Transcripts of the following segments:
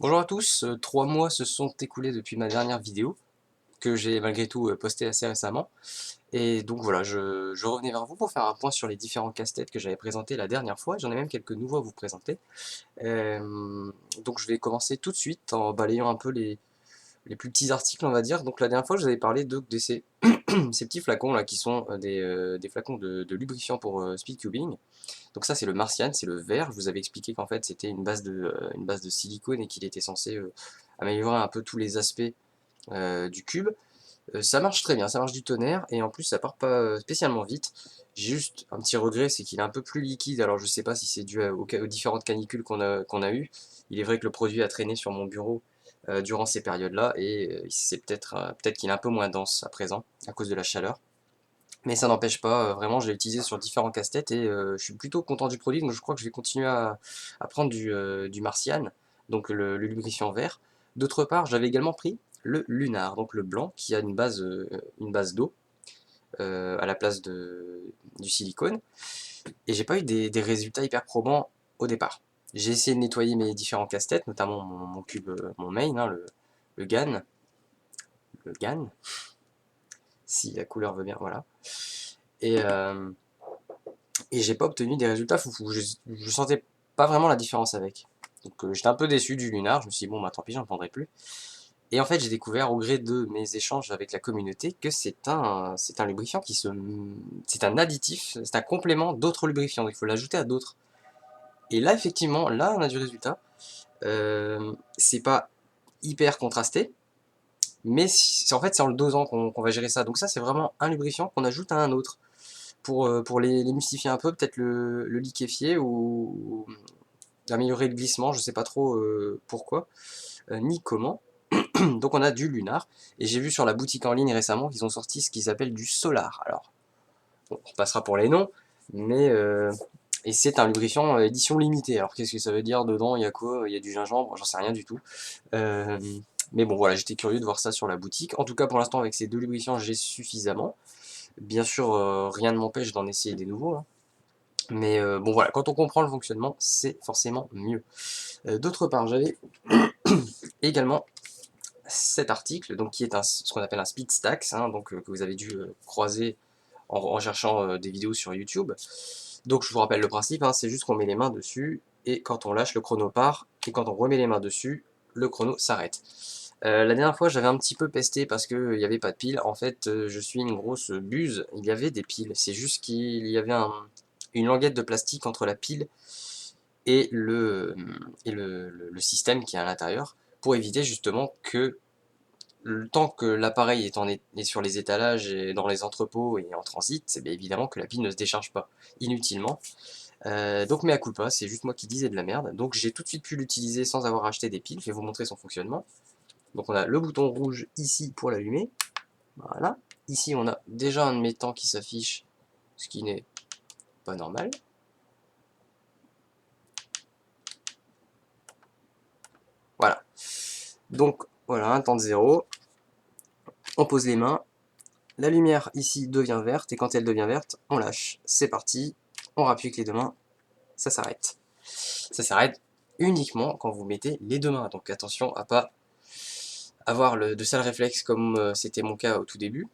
Bonjour à tous, 3 mois se sont écoulés depuis ma dernière vidéo, que j'ai malgré tout postée assez récemment. Et donc voilà, je revenais vers vous pour faire un point sur les différents casse-têtes que j'avais présentés la dernière fois. J'en ai même quelques nouveaux à vous présenter. Donc je vais commencer tout de suite en balayant un peu les plus petits articles, on va dire. Donc la dernière fois, je vous avais parlé de ces, ces petits flacons là qui sont des flacons de lubrifiant pour speedcubing. Donc ça c'est le Martian, c'est le vert. Je vous avais expliqué qu'en fait c'était une base de silicone et qu'il était censé améliorer un peu tous les aspects du cube. Ça marche très bien, ça marche du tonnerre et en plus ça part pas spécialement vite. J'ai juste un petit regret, c'est qu'il est un peu plus liquide. Alors je sais pas si c'est dû aux différentes canicules qu'on a eues. Il est vrai que le produit a traîné sur mon bureau durant ces périodes-là et c'est peut-être qu'il est un peu moins dense à présent à cause de la chaleur. Mais ça n'empêche pas, vraiment, je l'ai utilisé sur différents casse-têtes et je suis plutôt content du produit, donc je crois que je vais continuer à prendre du Marcian, donc le lubrifiant vert. D'autre part, j'avais également pris le Lunar, donc le blanc, qui a une base d'eau à la place du silicone, et j'ai pas eu des résultats hyper probants au départ. J'ai essayé de nettoyer mes différents casse-têtes, notamment mon cube, mon main, hein, le GAN, le GAN, si la couleur veut bien, voilà. Et, euh, et j'ai pas obtenu des résultats foufou. Je sentais pas vraiment la différence avec. Donc j'étais un peu déçu du Lunar, je me suis dit bon bah tant pis, j'en prendrai plus. Et en fait j'ai découvert au gré de mes échanges avec la communauté que c'est un lubrifiant c'est un additif, c'est un complément d'autres lubrifiants, il faut l'ajouter à d'autres. Et là effectivement, là on a du résultat. C'est pas hyper contrasté, mais en fait c'est en le dosant qu'on va gérer ça. Donc ça c'est vraiment un lubrifiant qu'on ajoute à un autre pour les mystifier un peu, peut-être le liquéfier ou améliorer le glissement, je sais pas trop pourquoi, ni comment. Donc on a du lunar, et j'ai vu sur la boutique en ligne récemment qu'ils ont sorti ce qu'ils appellent du solar. Alors, bon, on passera pour les noms, mais et c'est un lubrifiant édition limitée. Alors qu'est-ce que ça veut dire dedans? Il y a quoi? Il y a du gingembre? J'en sais rien du tout. Euh, mais bon voilà, j'étais curieux de voir ça sur la boutique. En tout cas pour l'instant avec ces deux lubrifiants j'ai suffisamment. Bien sûr rien ne m'empêche d'en essayer des nouveaux, hein. Mais bon voilà, quand on comprend le fonctionnement, c'est forcément mieux. D'autre part, j'avais également cet article, donc qui est ce qu'on appelle un speed stacks, hein, donc que vous avez dû croiser en cherchant des vidéos sur YouTube. Donc je vous rappelle le principe, hein, c'est juste qu'on met les mains dessus et quand on lâche le chrono part et quand on remet les mains dessus, le chrono s'arrête. La dernière fois j'avais un petit peu pesté parce qu'il n'y avait pas de piles. En fait je suis une grosse buse, il y avait des piles, c'est juste qu'il y avait une languette de plastique entre la pile et le système qui est à l'intérieur pour éviter justement que le temps que l'appareil est sur les étalages et dans les entrepôts et en transit, c'est bien évidemment que la pile ne se décharge pas inutilement. Donc mea culpa, c'est juste moi qui disais de la merde. Donc j'ai tout de suite pu l'utiliser sans avoir acheté des piles. Je vais vous montrer son fonctionnement. Donc on a le bouton rouge ici pour l'allumer. Voilà. Ici on a déjà un de mes temps qui s'affiche, ce qui n'est pas normal. Voilà. Donc voilà, un temps de 0. On pose les mains. La lumière ici devient verte et quand elle devient verte, on lâche. C'est parti. On rappuie avec les deux mains. Ça s'arrête. Ça s'arrête uniquement quand vous mettez les deux mains. Donc attention à pas avoir de sales réflexes comme c'était mon cas au tout début.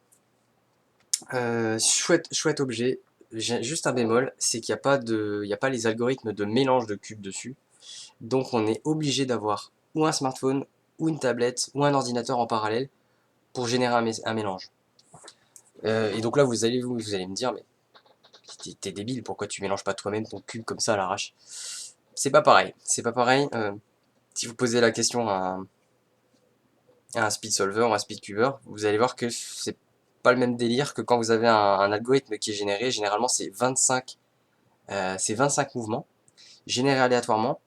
Chouette objet. J'ai juste un bémol, c'est qu'il n'y a pas les algorithmes de mélange de cubes dessus. Donc on est obligé d'avoir ou un smartphone, ou une tablette, ou un ordinateur en parallèle pour générer un mélange. Et donc là vous allez me dire, mais t'es débile, pourquoi tu mélanges pas toi-même ton cube comme ça à l'arrache? C'est pas pareil, c'est pas pareil. Si vous posez la question à un speed solver ou un speed cuber, vous allez voir que c'est pas le même délire que quand vous avez un algorithme qui est généré. Généralement, c'est 25 mouvements générés aléatoirement.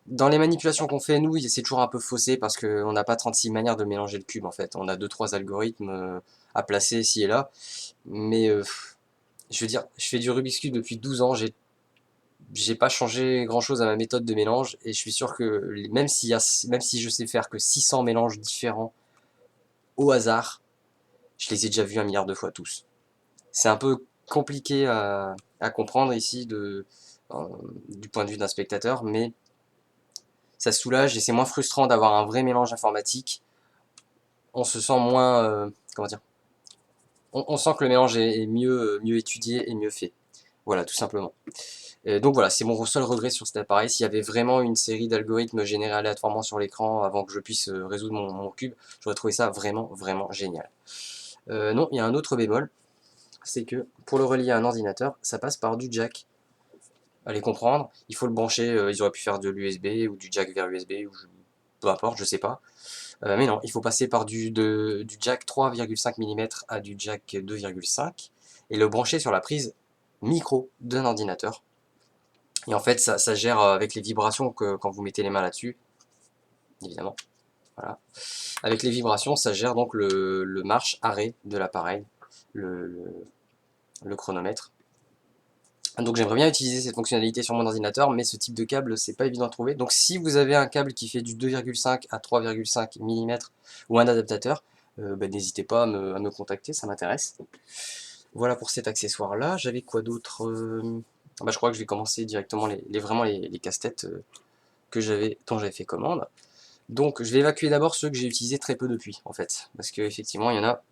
Dans les manipulations qu'on fait, nous, c'est toujours un peu faussé parce qu'on n'a pas 36 manières de mélanger le cube en fait. On a deux trois algorithmes à placer ici et là. Mais je veux dire, je fais du Rubik's Cube depuis 12 ans, j'ai pas changé grand chose à ma méthode de mélange et je suis sûr que même si je sais faire que 600 mélanges différents au hasard, je les ai déjà vus un milliard de fois tous. C'est un peu compliqué à comprendre ici du point de vue d'un spectateur, mais ça soulage et c'est moins frustrant d'avoir un vrai mélange informatique. On se sent moins, comment dire, on sent que le mélange est mieux étudié et mieux fait. Voilà, tout simplement. Donc voilà, c'est mon seul regret sur cet appareil. S'il y avait vraiment une série d'algorithmes générés aléatoirement sur l'écran avant que je puisse résoudre mon cube, j'aurais trouvé ça vraiment génial. Non, il y a un autre bémol, c'est que pour le relier à un ordinateur, ça passe par du jack. Allez comprendre, il faut le brancher, ils auraient pu faire de l'USB ou du jack vers USB, ou peu importe, je sais pas. Mais non, il faut passer par du jack 3,5 mm à du jack 2,5 et le brancher sur la prise micro d'un ordinateur. Et en fait, ça gère avec les vibrations quand vous mettez les mains là-dessus, évidemment. Voilà. Avec les vibrations, ça gère donc le marche-arrêt de l'appareil, le, le, le chronomètre. Donc j'aimerais bien utiliser cette fonctionnalité sur mon ordinateur, mais ce type de câble, c'est pas évident à trouver. Donc si vous avez un câble qui fait du 2,5 à 3,5 mm ou un adaptateur, n'hésitez pas à me contacter, ça m'intéresse. Voilà pour cet accessoire-là. J'avais quoi d'autre je crois que je vais commencer directement vraiment les casse-têtes dont j'avais fait commande. Donc je vais évacuer d'abord ceux que j'ai utilisés très peu depuis, en fait. Parce qu'effectivement, il y en a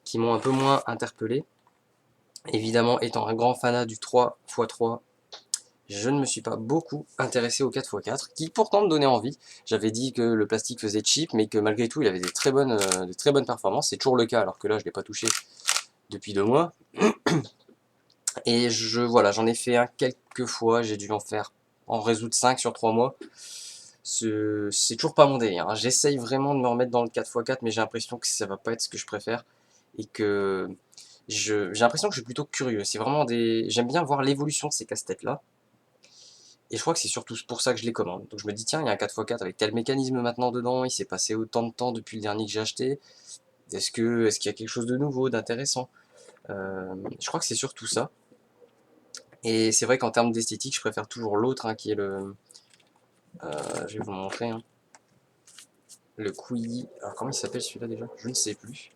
qui m'ont un peu moins interpellé. Évidemment, étant un grand fanat du 3x3, je ne me suis pas beaucoup intéressé au 4x4, qui pourtant me donnait envie. J'avais dit que le plastique faisait cheap, mais que malgré tout, il avait de très bonnes performances. C'est toujours le cas, alors que là, je ne l'ai pas touché depuis 2 mois. Et voilà, j'en ai fait un quelques fois, j'ai dû en résoudre 5 sur 3 mois. C'est toujours pas mon délire, hein. J'essaye vraiment de me remettre dans le 4x4, mais j'ai l'impression que ça va pas être ce que je préfère. Et que j'ai l'impression que je suis plutôt curieux. C'est vraiment j'aime bien voir l'évolution de ces casse-têtes-là. Et je crois que c'est surtout pour ça que je les commande. Donc je me dis, tiens, il y a un 4x4 avec tel mécanisme maintenant dedans, il s'est passé autant de temps depuis le dernier que j'ai acheté. Est-ce qu'il y a quelque chose de nouveau, d'intéressant? Je crois que c'est surtout ça. Et c'est vrai qu'en termes d'esthétique, je préfère toujours l'autre, hein, qui est je vais vous montrer, hein, le Quiyi. Alors comment il s'appelle celui-là déjà? Je ne sais plus.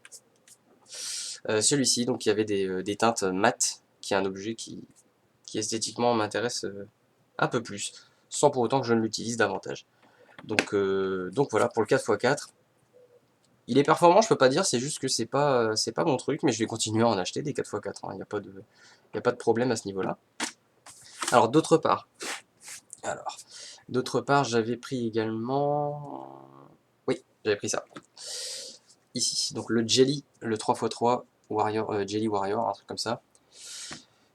Celui-ci, donc il y avait des teintes mates, qui est un objet qui esthétiquement m'intéresse un peu plus, sans pour autant que je ne l'utilise davantage. Donc voilà, pour le 4x4, il est performant, je peux pas dire, c'est juste que c'est pas mon truc, mais je vais continuer à en acheter des 4x4, hein, il n'y a pas de problème à ce niveau-là. Alors alors, d'autre part, j'avais pris également... Oui, j'avais pris ça. Ici, donc le Jelly, le 3x3 Warrior, Jelly Warrior, un truc comme ça.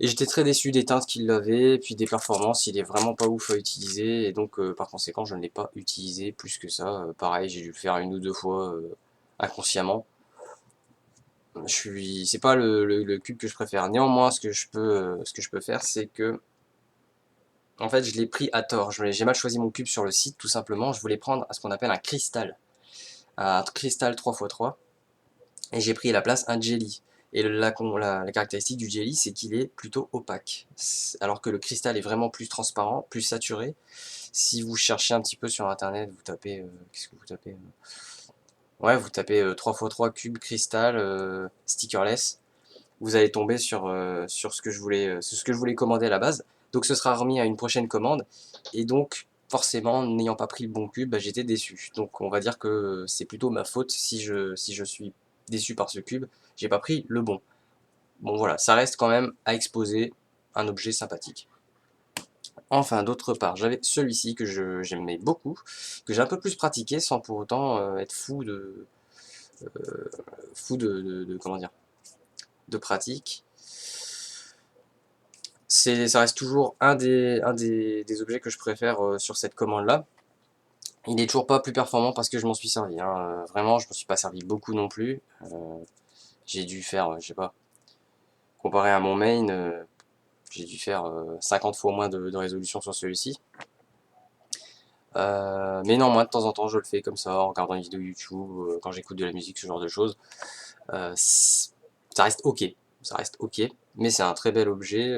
Et j'étais très déçu des teintes qu'il avait, puis des performances, il est vraiment pas ouf à utiliser, et donc par conséquent je ne l'ai pas utilisé plus que ça. Pareil, j'ai dû le faire 1 ou 2 fois inconsciemment. C'est pas le cube que je préfère. Néanmoins, ce que je peux faire, c'est que, en fait, je l'ai pris à tort. J'ai mal choisi mon cube sur le site, tout simplement. Je voulais prendre ce qu'on appelle un cristal 3x3, et j'ai pris à la place un jelly. Et la caractéristique du jelly, c'est qu'il est plutôt opaque. Alors que le cristal est vraiment plus transparent, plus saturé. Si vous cherchez un petit peu sur internet, vous tapez. Qu'est-ce que vous tapez Ouais, vous tapez 3x3 cube cristal stickerless. Vous allez tomber sur ce que je voulais commander à la base. Donc ce sera remis à une prochaine commande. Et donc, forcément, n'ayant pas pris le bon cube, j'étais déçu. Donc on va dire que c'est plutôt ma faute si je suis déçu par ce cube. J'ai pas pris le bon. Bon voilà, ça reste quand même à exposer un objet sympathique. Enfin, d'autre part, j'avais celui-ci que j'aimais beaucoup, que j'ai un peu plus pratiqué sans pour autant être fou comment dire, de pratique. Ça reste toujours des objets que je préfère sur cette commande-là. Il n'est toujours pas plus performant parce que je m'en suis servi, hein. Vraiment, je ne m'en suis pas servi beaucoup non plus. J'ai dû faire, je sais pas, comparé à mon main, j'ai dû faire 50 fois moins de résolution sur celui-ci. Mais non, moi de temps en temps je le fais comme ça, en regardant une vidéo YouTube, quand j'écoute de la musique, ce genre de choses. Ça reste ok, mais c'est un très bel objet.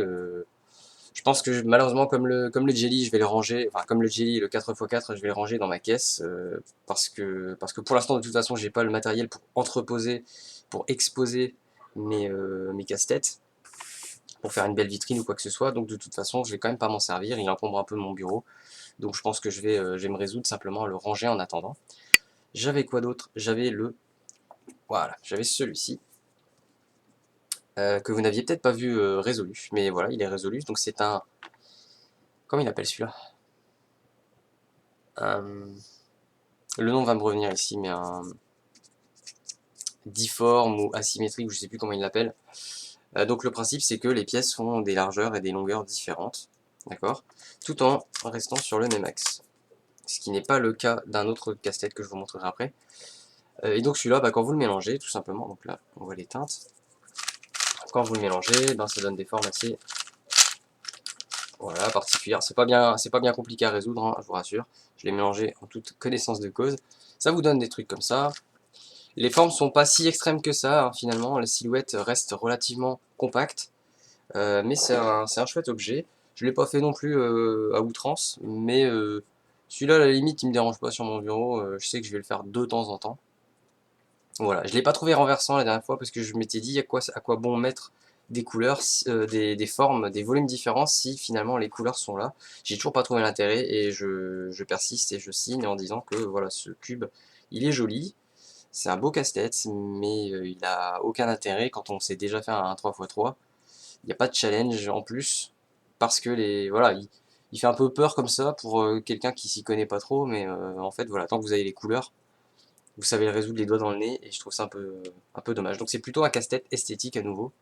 Je pense que malheureusement, comme le Jelly, je vais le ranger, enfin comme le Jelly, le 4x4, je vais le ranger dans ma caisse, parce que pour l'instant, de toute façon, j'ai pas le matériel pour entreposer, pour exposer mes casse-têtes, pour faire une belle vitrine ou quoi que ce soit, donc de toute façon, je vais quand même pas m'en servir, il encombre un peu mon bureau. Donc je pense que je vais me résoudre simplement à le ranger en attendant. J'avais quoi d'autre? J'avais voilà, j'avais celui-ci, que vous n'aviez peut-être pas vu résolu, mais voilà, il est résolu. Donc c'est un... Comment il appelle celui-là? Le nom va me revenir ici, mais un difforme ou asymétrique, je sais plus comment il l'appelle. Donc le principe c'est que les pièces font des largeurs et des longueurs différentes, d'accord, tout en restant sur le même axe. Ce qui n'est pas le cas d'un autre casse-tête que je vous montrerai après. Et donc celui-là, quand vous le mélangez, tout simplement, donc là on voit les teintes, quand vous le mélangez, ça donne des formes assez, voilà, particulières. C'est pas bien compliqué à résoudre, hein, je vous rassure. Je l'ai mélangé en toute connaissance de cause. Ça vous donne des trucs comme ça. Les formes sont pas si extrêmes que ça, hein, finalement. La silhouette reste relativement compacte. Mais c'est un chouette objet. Je l'ai pas fait non plus à outrance, mais celui-là, à la limite, il me dérange pas sur mon bureau. Je sais que je vais le faire de temps en temps. Voilà, je l'ai pas trouvé renversant la dernière fois parce que je m'étais dit à quoi bon mettre des couleurs, des formes, des volumes différents si finalement les couleurs sont là. J'ai toujours pas trouvé l'intérêt et je persiste et je signe en disant que voilà, ce cube, il est joli. C'est un beau casse-tête, mais il a aucun intérêt quand on s'est déjà fait un 3x3. Il n'y a pas de challenge en plus, parce que voilà, il fait un peu peur comme ça pour quelqu'un qui s'y connaît pas trop, mais en fait, voilà, tant que vous avez les couleurs, vous savez le résoudre les doigts dans le nez, et je trouve ça un peu dommage. Donc c'est plutôt un casse-tête esthétique à nouveau.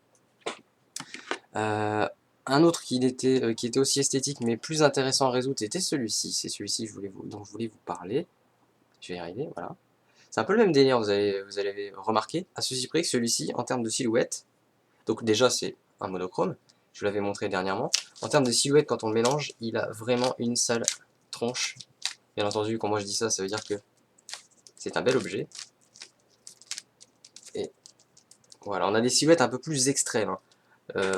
Un autre qui était aussi esthétique, mais plus intéressant à résoudre, c'était celui-ci. C'est celui-ci dont je voulais vous parler. Je vais y arriver, voilà. C'est un peu le même délire, vous allez remarquer, à ceci près que celui-ci, en termes de silhouette, donc déjà c'est un monochrome, je vous l'avais montré dernièrement. En termes de silhouette, quand on le mélange, il a vraiment une sale tronche. Bien entendu, quand moi je dis ça, ça veut dire que c'est un bel objet. Et voilà, on a des silhouettes un peu plus extrêmes, hein.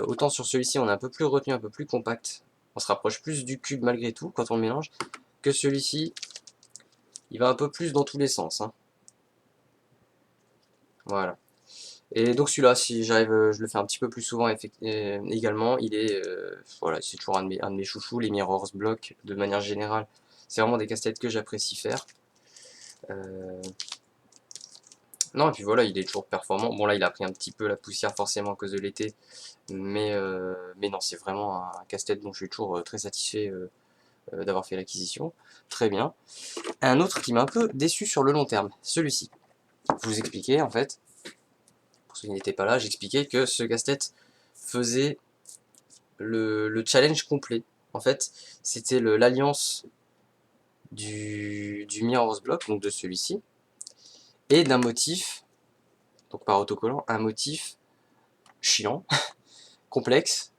Autant sur celui-ci, on est un peu plus retenu, un peu plus compact. On se rapproche plus du cube malgré tout quand on le mélange. Que celui-ci, il va un peu plus dans tous les sens, hein. Voilà. Et donc celui-là, si j'arrive, je le fais un petit peu plus souvent également, voilà, c'est toujours un de mes chouchous, les Mirror's Block, de manière générale. C'est vraiment des casse-têtes que j'apprécie faire. Non, et puis voilà, il est toujours performant. Bon là, il a pris un petit peu la poussière forcément à cause de l'été, mais non, c'est vraiment un casse-tête dont je suis toujours très satisfait d'avoir fait l'acquisition. Très bien. Un autre qui m'a un peu déçu sur le long terme, celui-ci. Je vous expliquais en fait, pour ceux qui n'étaient pas là, j'expliquais que ce casse-tête faisait le challenge complet. En fait, c'était l'alliance du Mirror's Block, donc de celui-ci, et d'un motif, donc par autocollant, un motif chiant, complexe,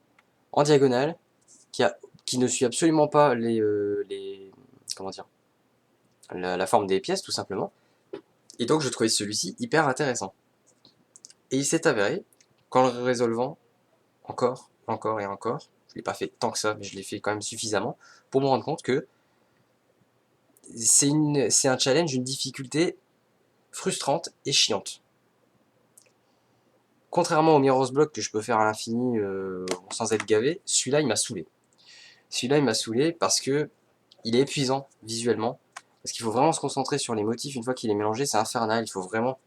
en diagonale, qui ne suit absolument pas comment dire, la forme des pièces, tout simplement. Et donc je trouvais celui-ci hyper intéressant. Et il s'est avéré, qu'en le résolvant encore et encore, je ne l'ai pas fait tant que ça, mais je l'ai fait quand même suffisamment, pour me rendre compte que c'est un challenge, une difficulté frustrante et chiante. Contrairement au Mirror's Block que je peux faire à l'infini sans être gavé, celui-là il m'a saoulé. Celui-là il m'a saoulé parce que il est épuisant visuellement, parce qu'il faut vraiment se concentrer sur les motifs une fois qu'il est mélangé, c'est infernal, il faut vraiment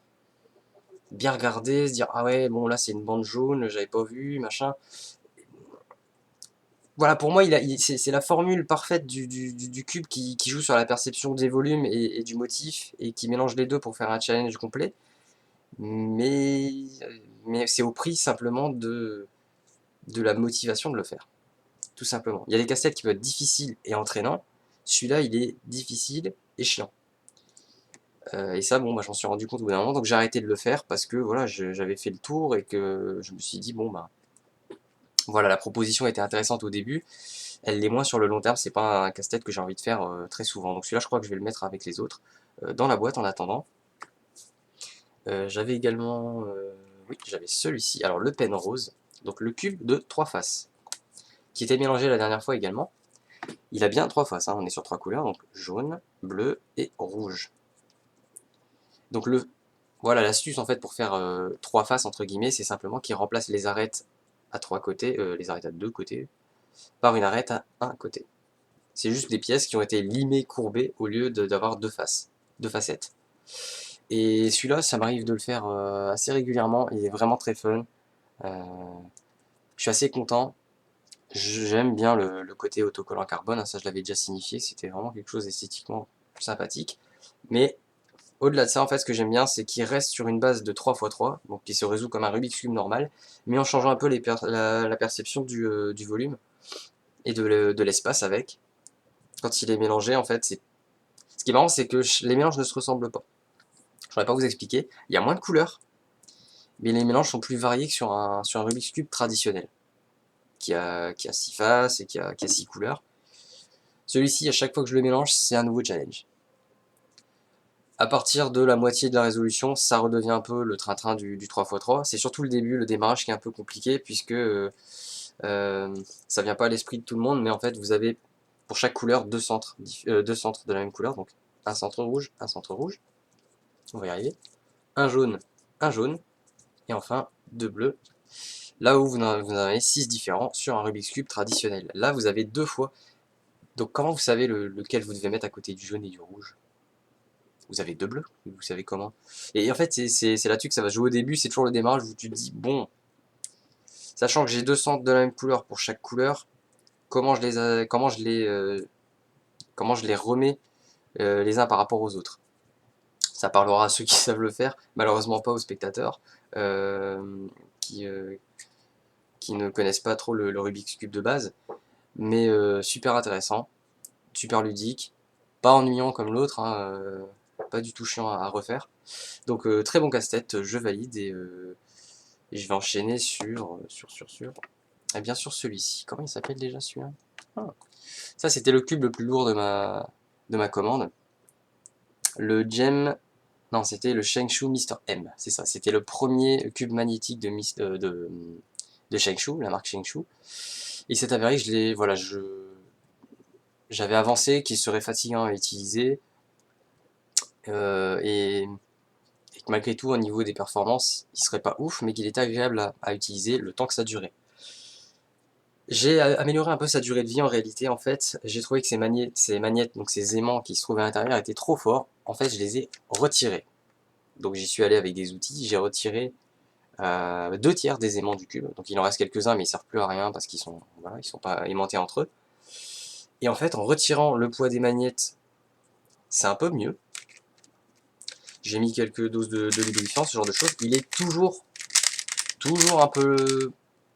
bien regarder, se dire ah ouais bon là c'est une bande jaune, j'avais pas vu, machin. Voilà, pour moi c'est la formule parfaite du cube qui joue sur la perception des volumes et du motif, et qui mélange les deux pour faire un challenge complet. Mais, mais c'est au prix simplement de la motivation de le faire, tout simplement. Il y a des casse-têtes qui peuvent être difficiles et entraînants, celui-là il est difficile et chiant. Et ça, bon, j'en suis rendu compte au bout d'un moment, donc j'ai arrêté de le faire parce que voilà, j'avais fait le tour et que je me suis dit, bon, voilà, la proposition était intéressante au début, elle l'est moins sur le long terme, c'est pas un casse-tête que j'ai envie de faire très souvent. Donc celui-là, je crois que je vais le mettre avec les autres dans la boîte en attendant. J'avais également, oui, j'avais celui-ci, alors le pen rose, donc le cube de 3 faces, qui était mélangé la dernière fois également. Il a bien 3 faces, hein, on est sur 3 couleurs, donc jaune, bleu et rouge. Donc voilà, l'astuce en fait pour faire 3 faces entre guillemets, c'est simplement qu'il remplace les arêtes à 3 côtés, les arêtes à 2 côtés, par une arête à un côté. C'est juste des pièces qui ont été limées, courbées, au lieu d'avoir deux faces, deux facettes. Et celui-là, ça m'arrive de le faire assez régulièrement, il est vraiment très fun. Euh, je suis assez content. J'aime bien le côté autocollant carbone, hein, ça je l'avais déjà signifié, c'était vraiment quelque chose d'esthétiquement sympathique. Mais au-delà de ça, en fait, ce que j'aime bien, c'est qu'il reste sur une base de 3x3, donc qui se résout comme un Rubik's Cube normal, mais en changeant un peu la perception du volume et de l'espace avec. Quand il est mélangé, en fait, ce qui est marrant, c'est que les mélanges ne se ressemblent pas. Je ne saurais pas vous expliquer. Il y a moins de couleurs, mais les mélanges sont plus variés que sur un Rubik's Cube traditionnel, qui a 6 faces et qui a 6 couleurs. Celui-ci, à chaque fois que je le mélange, c'est un nouveau challenge. À partir de la moitié de la résolution, ça redevient un peu le train-train du 3x3. C'est surtout le début, le démarrage qui est un peu compliqué, puisque ça vient pas à l'esprit de tout le monde, mais en fait, vous avez pour chaque couleur deux centres de la même couleur, donc un centre rouge, on va y arriver, un jaune, et enfin deux bleus. Là où vous en avez 6 différents sur un Rubik's Cube traditionnel. Là, vous avez deux fois. Donc comment vous savez lequel vous devez mettre à côté du jaune et du rouge? Vous avez deux bleus, vous savez comment. Et en fait, c'est là-dessus que ça va jouer au début, c'est toujours le démarrage où tu te dis, bon, sachant que j'ai deux centres de la même couleur pour chaque couleur, comment je les remets les uns par rapport aux autres. Ça parlera à ceux qui savent le faire, malheureusement pas aux spectateurs, qui, euh, qui ne connaissent pas trop le Rubik's Cube de base, mais super intéressant, super ludique, pas ennuyant comme l'autre, hein, pas du tout chiant à refaire. Donc très bon casse-tête, je valide et je vais enchaîner et bien sûr celui-ci. Comment il s'appelle déjà celui-là? Ah. Ça c'était le cube le plus lourd de ma commande. Le Gem, non c'était le Shengshu Mr M, c'est ça. C'était le premier cube magnétique de Shengshu, la marque Shengshu. Il s'est avéré que j'avais avancé qu'il serait fatigant à utiliser et que malgré tout au niveau des performances il serait pas ouf, mais qu'il était agréable à utiliser le temps que ça durait. J'ai amélioré un peu sa durée de vie en réalité. En fait, j'ai trouvé que ces magnettes, donc ces aimants qui se trouvaient à l'intérieur étaient trop forts. En fait, je les ai retirés. Donc j'y suis allé avec des outils, j'ai retiré 2 tiers des aimants du cube. Donc il en reste quelques-uns, mais ils servent plus à rien parce voilà, ils sont pas aimantés entre eux. Et en fait, en retirant le poids des magnettes, c'est un peu mieux. J'ai mis quelques doses de lubrifiant, ce genre de choses. Il est toujours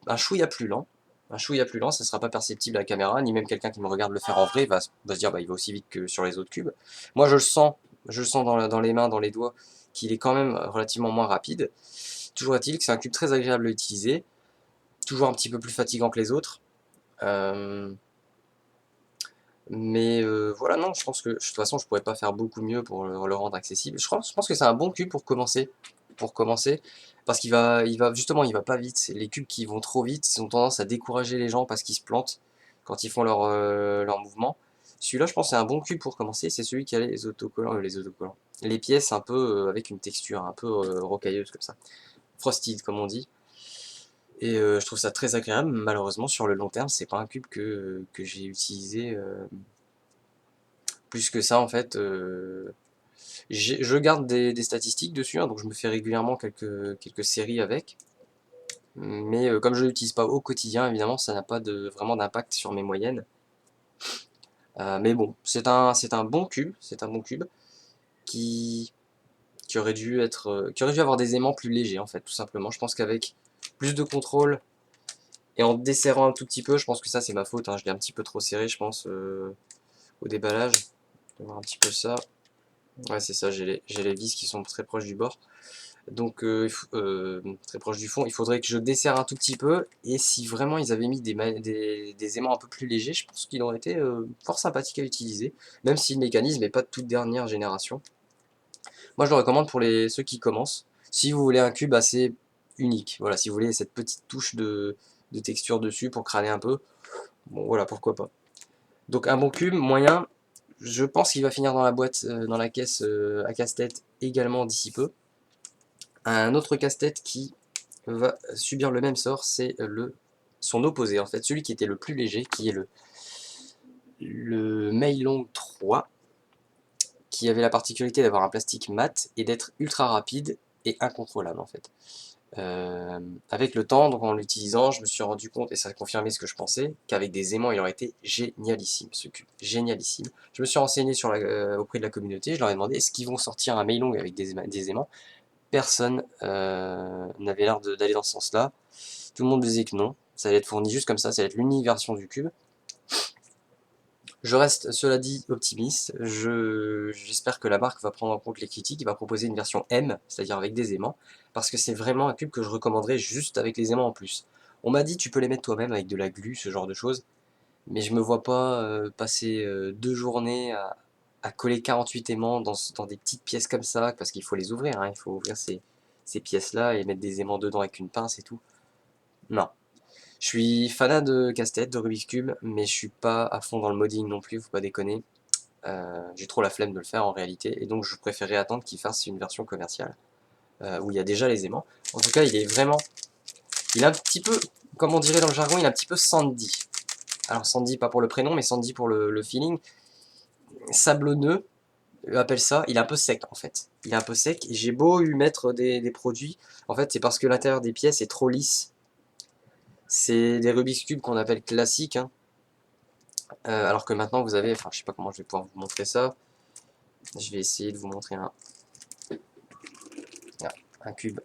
un chouïa plus lent. Un chouïa plus lent, ça ne sera pas perceptible à la caméra, ni même quelqu'un qui me regarde le faire en vrai va se dire bah il va aussi vite que sur les autres cubes. Moi je le sens dans les mains, dans les doigts, qu'il est quand même relativement moins rapide. Toujours est-il que c'est un cube très agréable à utiliser, toujours un petit peu plus fatigant que les autres. Mais voilà, non, je pense que de toute façon je pourrais pas faire beaucoup mieux pour le rendre accessible. Je pense que c'est un bon cube pour commencer. Parce justement, il va pas vite. Les cubes qui vont trop vite, ils ont tendance à décourager les gens parce qu'ils se plantent quand ils font leur mouvement. Celui-là, je pense que c'est un bon cube pour commencer. C'est celui qui a les pièces un peu avec une texture un peu rocailleuse comme ça. Frosted, comme on dit. Et je trouve ça très agréable. Malheureusement, sur le long terme, c'est pas un cube que j'ai utilisé plus que ça en fait. Je garde des statistiques dessus, hein, donc je me fais régulièrement quelques séries avec. Mais comme je ne l'utilise pas au quotidien, évidemment, ça n'a pas vraiment d'impact sur mes moyennes. Mais bon, c'est un bon cube, qui, qui aurait dû avoir des aimants plus légers en fait, tout simplement. Je pense qu'avec plus de contrôle et en desserrant un tout petit peu, je pense que ça c'est ma faute, hein, je l'ai un petit peu trop serré, je pense, au déballage. On va voir un petit peu ça. Ouais, c'est ça, j'ai les vis qui sont très proches du bord. Donc très proche du fond, il faudrait que je desserre un tout petit peu, et si vraiment ils avaient mis des aimants un peu plus légers, je pense qu'il aurait été fort sympathique à utiliser, même si le mécanisme n'est pas de toute dernière génération. Moi je le recommande pour ceux qui commencent, si vous voulez un cube assez unique, voilà, si vous voulez cette petite touche de texture dessus pour crâner un peu, bon voilà, pourquoi pas. Donc un bon cube, moyen, je pense qu'il va finir dans la boîte, dans la caisse à casse-tête également d'ici peu. Un autre casse-tête qui va subir le même sort, c'est son opposé en fait, celui qui était le plus léger, qui est le Meilong 3, qui avait la particularité d'avoir un plastique mat et d'être ultra rapide et incontrôlable en fait. Avec le temps, donc en l'utilisant, je me suis rendu compte, et ça a confirmé ce que je pensais, qu'avec des aimants, il aurait été génialissime, ce cube, génialissime. Je me suis renseigné auprès de la communauté, je leur ai demandé, est-ce qu'ils vont sortir un Meilong avec des aimants? Personne n'avait l'air d'aller dans ce sens-là. Tout le monde disait que non, ça allait être fourni juste comme ça allait être l'unique version du cube. Je reste, cela dit, optimiste. J'espère que la marque va prendre en compte les critiques et va proposer une version M, c'est-à-dire avec des aimants, parce que c'est vraiment un cube que je recommanderais juste avec les aimants en plus. On m'a dit tu peux les mettre toi-même avec de la glu, ce genre de choses, mais je me vois pas passer 2 journées à coller 48 aimants dans des petites pièces comme ça, parce qu'il faut les ouvrir, hein, il faut ouvrir ces pièces-là et mettre des aimants dedans avec une pince et tout. Non. Je suis fanat de casse-tête, de Rubik's Cube, mais je suis pas à fond dans le modding non plus, faut pas déconner. J'ai trop la flemme de le faire en réalité, et donc je préférais attendre qu'il fasse une version commerciale, où il y a déjà les aimants. En tout cas, il est vraiment... Il est un petit peu, comme on dirait dans le jargon, il est un petit peu Sandy. Alors Sandy, pas pour le prénom, mais Sandy pour le feeling. Sablonneux, appelle ça, il est un peu sec en fait. Il est un peu sec, et j'ai beau lui mettre des produits, en fait c'est parce que l'intérieur des pièces est trop lisse. C'est des Rubik's Cube qu'on appelle classiques, hein. Alors que maintenant vous avez, enfin je sais pas comment je vais pouvoir vous montrer ça. Je vais essayer de vous montrer un cube.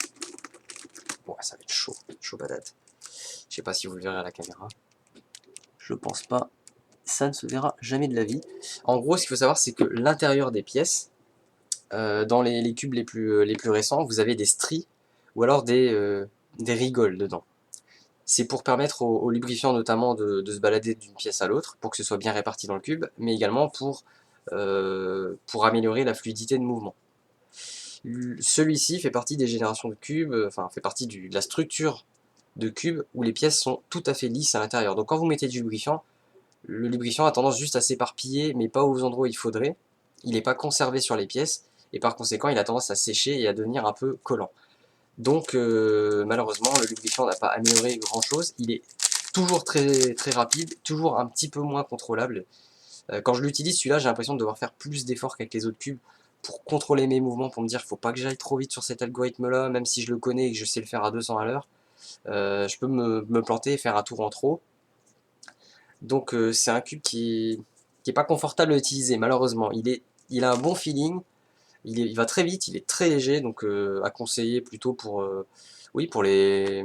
Bon, ça va être chaud, chaud patate. Je sais pas si vous le verrez à la caméra. Je pense pas. Ça ne se verra jamais de la vie. En gros, ce qu'il faut savoir, c'est que l'intérieur des pièces, dans les cubes les plus récents, vous avez des stries ou alors des rigoles dedans. C'est pour permettre au lubrifiant notamment de se balader d'une pièce à l'autre, pour que ce soit bien réparti dans le cube, mais également pour améliorer la fluidité de mouvement. Celui-ci fait partie des générations de cubes, enfin fait partie de la structure de cubes où les pièces sont tout à fait lisses à l'intérieur. Donc quand vous mettez du lubrifiant, le lubrifiant a tendance juste à s'éparpiller, mais pas aux endroits où il faudrait. Il n'est pas conservé sur les pièces, et par conséquent il a tendance à sécher et à devenir un peu collant. Donc malheureusement le lubrifiant n'a pas amélioré grand chose, il est toujours très, très rapide, toujours un petit peu moins contrôlable. Quand je l'utilise celui-là, j'ai l'impression de devoir faire plus d'efforts qu'avec les autres cubes pour contrôler mes mouvements, pour me dire qu'il ne faut pas que j'aille trop vite sur cet algorithme-là, même si je le connais et que je sais le faire à 200 à l'heure. Je peux me planter et faire un tour en trop. Donc c'est un cube qui est pas confortable à utiliser, malheureusement. Il a un bon feeling, il va très vite, il est très léger, donc à conseiller plutôt oui, pour les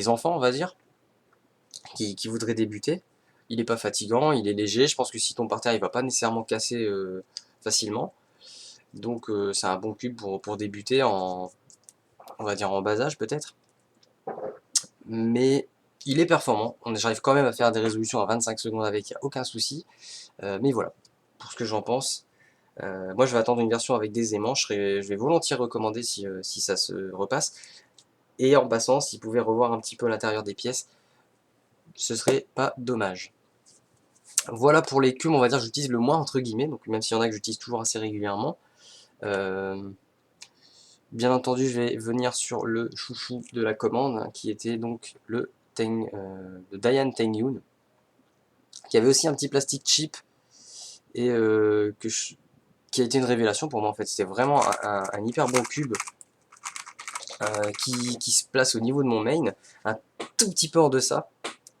enfants, on va dire, qui voudraient débuter. Il n'est pas fatigant, il est léger, je pense que s'il tombe par terre, il va pas nécessairement casser facilement. Donc c'est un bon cube pour débuter on va dire en bas âge peut-être. Mais il est performant, j'arrive quand même à faire des résolutions à 25 secondes avec, il n'y a aucun souci. Mais voilà, pour ce que j'en pense. Moi je vais attendre une version avec des aimants, je vais volontiers recommander si ça se repasse. Et en passant, s'ils pouvaient revoir un petit peu l'intérieur des pièces, ce serait pas dommage. Voilà pour les cubes, on va dire que j'utilise le moins entre guillemets, donc même s'il y en a que j'utilise toujours assez régulièrement. Bien entendu, je vais venir sur le chouchou de la commande, qui était donc le Dayan Tengyun, qui avait aussi un petit plastique cheap, et qui a été une révélation pour moi en fait. C'était vraiment un hyper bon cube qui se place au niveau de mon main, un tout petit peu en deçà.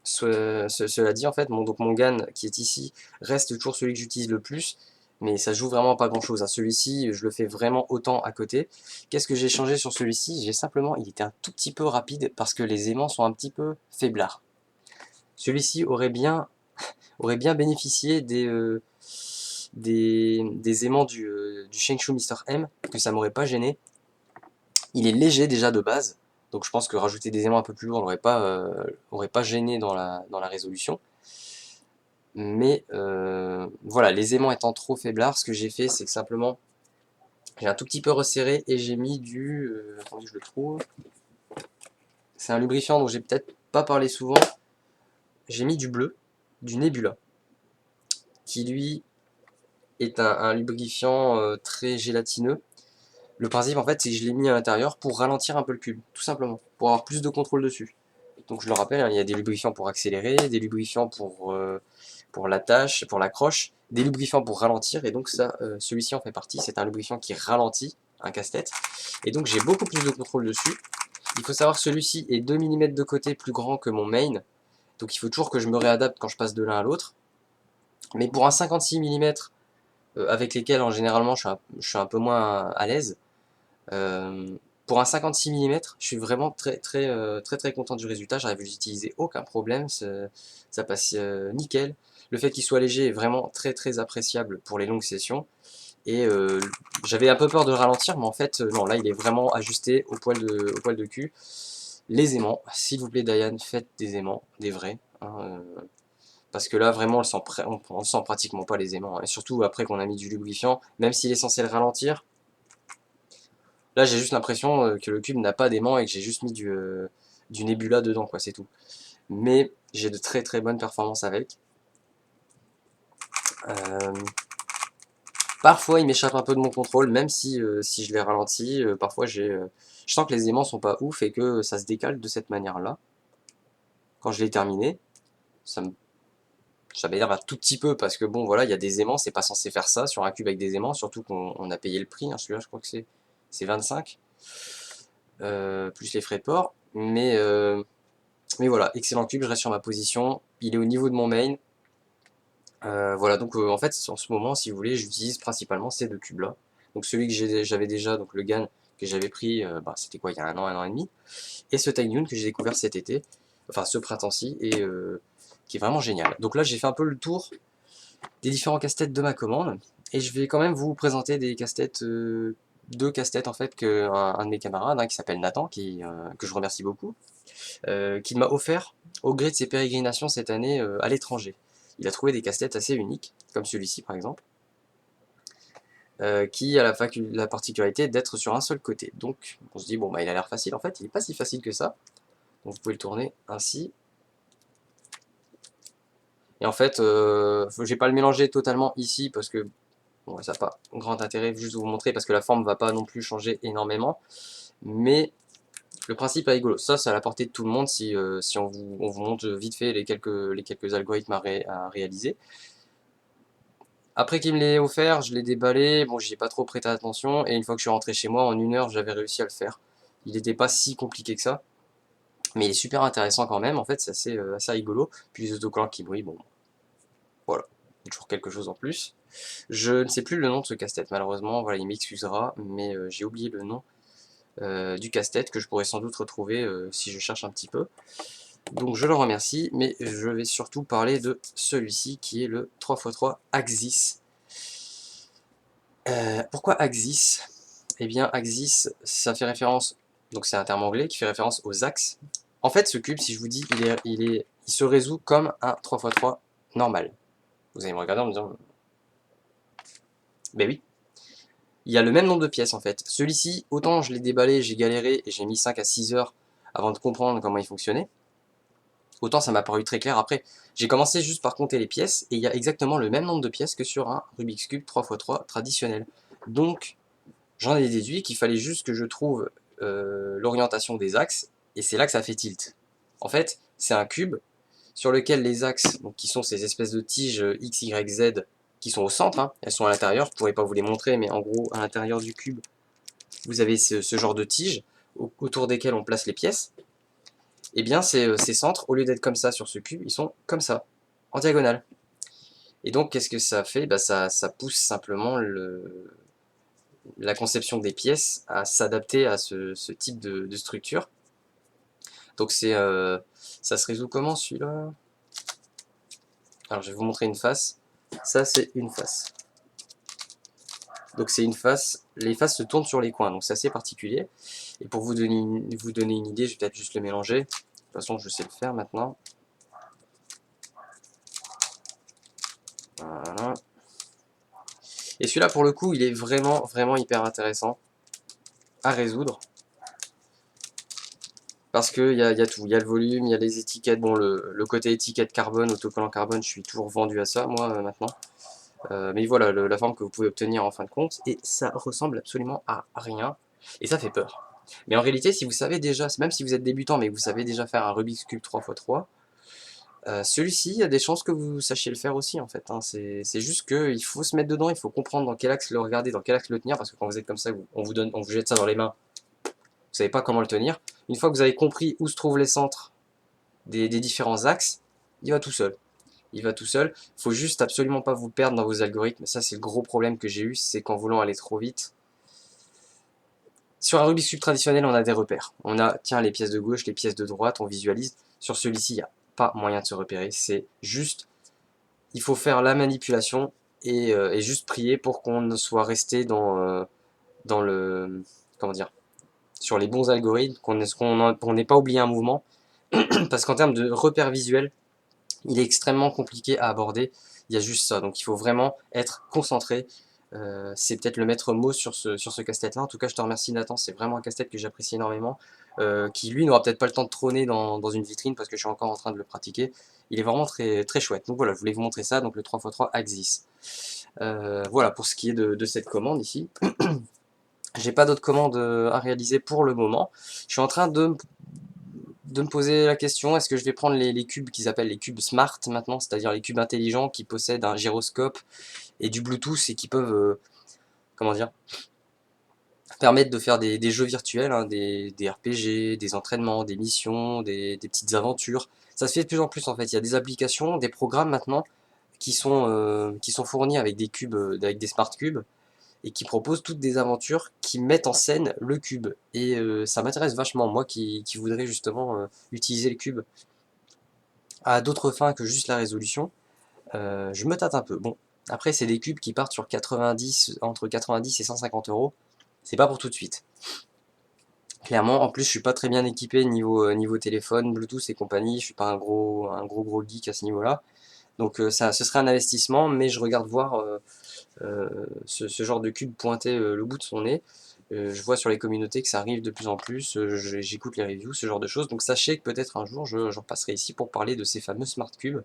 Cela dit, en fait, donc mon GAN qui est ici reste toujours celui que j'utilise le plus, mais ça joue vraiment pas grand chose, hein. Celui-ci, je le fais vraiment autant à côté. Qu'est-ce que j'ai changé sur celui-ci? J'ai simplement, il était un tout petit peu rapide parce que les aimants sont un petit peu faiblards. Celui-ci aurait bien bénéficié des aimants du Shengshu Mr. M, que ça m'aurait pas gêné. Il est léger déjà de base, donc je pense que rajouter des aimants un peu plus lourds n'aurait pas gêné dans la résolution. Mais voilà, les aimants étant trop faiblards, ce que j'ai fait, c'est que simplement, j'ai un tout petit peu resserré et j'ai mis attendez que je le trouve. C'est un lubrifiant dont j'ai peut-être pas parlé souvent. J'ai mis du bleu, du Nebula, qui lui est un lubrifiant très gélatineux. Le principe en fait c'est que je l'ai mis à l'intérieur pour ralentir un peu le cube, tout simplement, pour avoir plus de contrôle dessus. Donc je le rappelle, hein, il y a des lubrifiants pour accélérer, des lubrifiants pour l'attache, pour l'accroche, des lubrifiants pour ralentir, et donc ça, celui-ci en fait partie, c'est un lubrifiant qui ralentit un casse-tête, et donc j'ai beaucoup plus de contrôle dessus. Il faut savoir que celui-ci est 2 mm de côté plus grand que mon main, donc il faut toujours que je me réadapte quand je passe de l'un à l'autre. Mais pour un 56 mm, avec lesquels en généralement je suis un peu moins à l'aise, pour un 56 mm, je suis vraiment très content du résultat. J'arrive à l'utiliser aucun problème, ça passe nickel. Le fait qu'il soit léger est vraiment très appréciable pour les longues sessions. Et j'avais un peu peur de le ralentir, mais en fait non, là il est vraiment ajusté au poil de cul. Les aimants, s'il vous plaît Diane, faites des aimants, des vrais. Hein, parce que là vraiment on le sent pratiquement pas les aimants. Et surtout après qu'on a mis du lubrifiant, même s'il est censé le ralentir, là j'ai juste l'impression que le cube n'a pas d'aimant et que j'ai juste mis du Nebula dedans, quoi, c'est tout. Mais j'ai de très bonnes performances avec. Parfois il m'échappe un peu de mon contrôle, même si je les ralentis, parfois je sens que les aimants sont pas ouf et que ça se décale de cette manière-là. Quand je l'ai terminé, ça m'énerve un tout petit peu parce que bon voilà, il y a des aimants, c'est pas censé faire ça sur un cube avec des aimants, surtout qu'on a payé le prix, hein, celui-là je crois que c'est 25, plus les frais de port, mais voilà, excellent cube, je reste sur ma position, il est au niveau de mon main, voilà, donc en fait en ce moment si vous voulez j'utilise principalement ces deux cubes là, donc celui que j'avais déjà, donc le GAN que j'avais pris, c'était quoi, il y a un an et demi, et ce Tiny que j'ai découvert cet été, enfin ce printemps-ci, et qui est vraiment génial. Donc là j'ai fait un peu le tour des différents casse-têtes de ma commande, et je vais quand même vous présenter des casse-têtes, deux casse-têtes en fait que un de mes camarades, hein, qui s'appelle Nathan, que je remercie beaucoup, qui m'a offert au gré de ses pérégrinations cette année à l'étranger. Il a trouvé des casse-têtes assez uniques, comme celui-ci par exemple, qui a la particularité d'être sur un seul côté. Donc on se dit bon bah il a l'air facile, en fait il n'est pas si facile que ça. Donc vous pouvez le tourner ainsi. Et en fait, je vais pas le mélanger totalement ici parce que bon, ça n'a pas grand intérêt juste vous montrer parce que la forme ne va pas non plus changer énormément. Mais le principe est rigolo. Ça, c'est à la portée de tout le monde si on vous montre vite fait les quelques algorithmes à réaliser. Après qu'il me l'ait offert, je l'ai déballé. Bon, j'y ai pas trop prêté attention. Et une fois que je suis rentré chez moi, en 1 heure, j'avais réussi à le faire. Il n'était pas si compliqué que ça. Mais il est super intéressant quand même. En fait, c'est assez rigolo. Puis les autocollants qui brillent, bon, voilà. Toujours quelque chose en plus. Je ne sais plus le nom de ce casse-tête, malheureusement, voilà, il m'excusera, mais j'ai oublié le nom du casse-tête que je pourrais sans doute retrouver si je cherche un petit peu. Donc je le remercie, mais je vais surtout parler de celui-ci qui est le 3x3 Axis. Pourquoi Axis? Eh bien Axis, ça fait référence, donc c'est un terme anglais qui fait référence aux axes. En fait ce cube, si je vous dis, il se résout comme un 3x3 normal. Vous allez me regarder en me disant, ben oui, il y a le même nombre de pièces en fait. Celui-ci, autant je l'ai déballé, j'ai galéré et j'ai mis 5 à 6 heures avant de comprendre comment il fonctionnait, autant ça m'a paru très clair après. J'ai commencé juste par compter les pièces et il y a exactement le même nombre de pièces que sur un Rubik's Cube 3x3 traditionnel. Donc j'en ai déduit qu'il fallait juste que je trouve l'orientation des axes et c'est là que ça fait tilt. En fait, c'est un cube sur lequel les axes, donc qui sont ces espèces de tiges X, Y, Z, qui sont au centre, hein, elles sont à l'intérieur, je ne pourrais pas vous les montrer, mais en gros, à l'intérieur du cube, vous avez ce genre de tiges autour desquelles on place les pièces. Et bien ces centres, au lieu d'être comme ça sur ce cube, ils sont comme ça, en diagonale. Et donc qu'est-ce que ça fait? Bah, ça pousse simplement la conception des pièces à s'adapter à ce type de structure. Donc ça se résout comment celui-là? Alors je vais vous montrer une face. Ça c'est une face. Donc c'est une face, les faces se tournent sur les coins, donc c'est assez particulier. Et pour vous donner une idée, je vais peut-être juste le mélanger. De toute façon je sais le faire maintenant. Voilà. Et celui-là pour le coup il est vraiment hyper intéressant à résoudre. Parce qu'il y a tout, il y a le volume, il y a les étiquettes, bon le côté étiquette carbone, autocollant carbone, je suis toujours vendu à ça moi maintenant. Mais voilà la forme que vous pouvez obtenir en fin de compte, et ça ressemble absolument à rien, et ça fait peur. Mais en réalité, si vous savez déjà, même si vous êtes débutant, mais que vous savez déjà faire un Rubik's Cube 3x3, Celui-ci, il y a des chances que vous sachiez le faire aussi en fait, hein. C'est juste qu'il faut se mettre dedans, il faut comprendre dans quel axe le regarder, dans quel axe le tenir, parce que quand vous êtes comme ça, on vous jette ça dans les mains, vous savez pas comment le tenir. Une fois que vous avez compris où se trouvent les centres des différents axes, il va tout seul. Il va tout seul. Il faut juste absolument pas vous perdre dans vos algorithmes. Ça, c'est le gros problème que j'ai eu, c'est qu'en voulant aller trop vite. Sur un Rubik's Cube traditionnel, on a des repères. On a, tiens, les pièces de gauche, les pièces de droite, on visualise. Sur celui-ci, il n'y a pas moyen de se repérer. C'est juste, il faut faire la manipulation et juste prier pour qu'on soit resté dans le, comment dire, sur les bons algorithmes, qu'on n'ait pas oublié un mouvement. Parce qu'en termes de repères visuels, il est extrêmement compliqué à aborder. Il y a juste ça, donc il faut vraiment être concentré. C'est peut-être le maître mot sur ce casse-tête là. En tout cas, je te remercie Nathan, c'est vraiment un casse-tête que j'apprécie énormément, qui lui n'aura peut-être pas le temps de trôner dans une vitrine parce que je suis encore en train de le pratiquer. Il est vraiment très, très chouette. Donc voilà, je voulais vous montrer ça, donc le 3x3 Axis. Voilà pour ce qui est de cette commande ici. J'ai pas d'autres commandes à réaliser pour le moment. Je suis en train de me poser la question, est-ce que je vais prendre les cubes qu'ils appellent les cubes smart maintenant, c'est-à-dire les cubes intelligents qui possèdent un gyroscope et du Bluetooth et qui peuvent, comment dire, permettre de faire des jeux virtuels, hein, des RPG, des entraînements, des missions, des petites aventures. Ça se fait de plus en plus en fait, il y a des applications, des programmes maintenant qui sont fournis avec des cubes, avec des smart cubes, et qui proposent toutes des aventures qui mettent en scène le cube. Et ça m'intéresse vachement, moi qui voudrais justement utiliser le cube à d'autres fins que juste la résolution. Je me tâte un peu. Bon, après c'est des cubes qui partent sur 90, entre 90 et 150 euros. C'est pas pour tout de suite. Clairement, en plus je suis pas très bien équipé niveau téléphone, Bluetooth et compagnie, je suis pas un gros geek à ce niveau-là. Donc ce serait un investissement, mais je regarde voir ce genre de cube pointer le bout de son nez. Je vois sur les communautés que ça arrive de plus en plus, j'écoute les reviews, ce genre de choses. Donc sachez que peut-être un jour je repasserai ici pour parler de ces fameux smart cubes,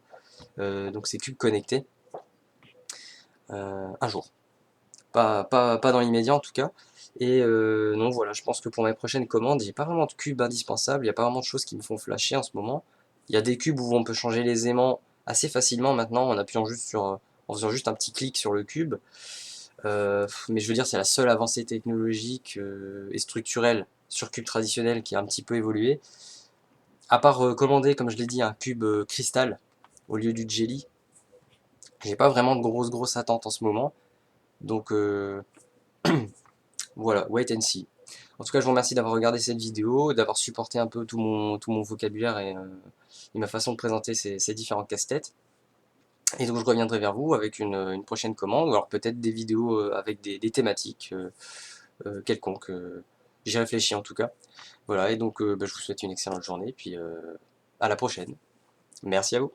donc ces cubes connectés, un jour. Pas dans l'immédiat en tout cas. Et non voilà, je pense que pour mes prochaines commandes, j'ai pas vraiment de cubes indispensables, il n'y a pas vraiment de choses qui me font flasher en ce moment. Il y a des cubes où on peut changer les aimants assez facilement maintenant en appuyant juste en faisant juste un petit clic sur le cube. Mais je veux dire, c'est la seule avancée technologique et structurelle sur cube traditionnel qui a un petit peu évolué. À part commander, comme je l'ai dit, un cube cristal au lieu du jelly, j'ai pas vraiment de grosses attentes en ce moment. Donc voilà, wait and see. En tout cas, je vous remercie d'avoir regardé cette vidéo, d'avoir supporté un peu tout mon vocabulaire et ma façon de présenter ces différents casse-têtes. Et donc je reviendrai vers vous avec une prochaine commande, ou alors peut-être des vidéos avec des thématiques quelconques. J'y réfléchis en tout cas. Voilà, et donc je vous souhaite une excellente journée, puis à la prochaine. Merci à vous.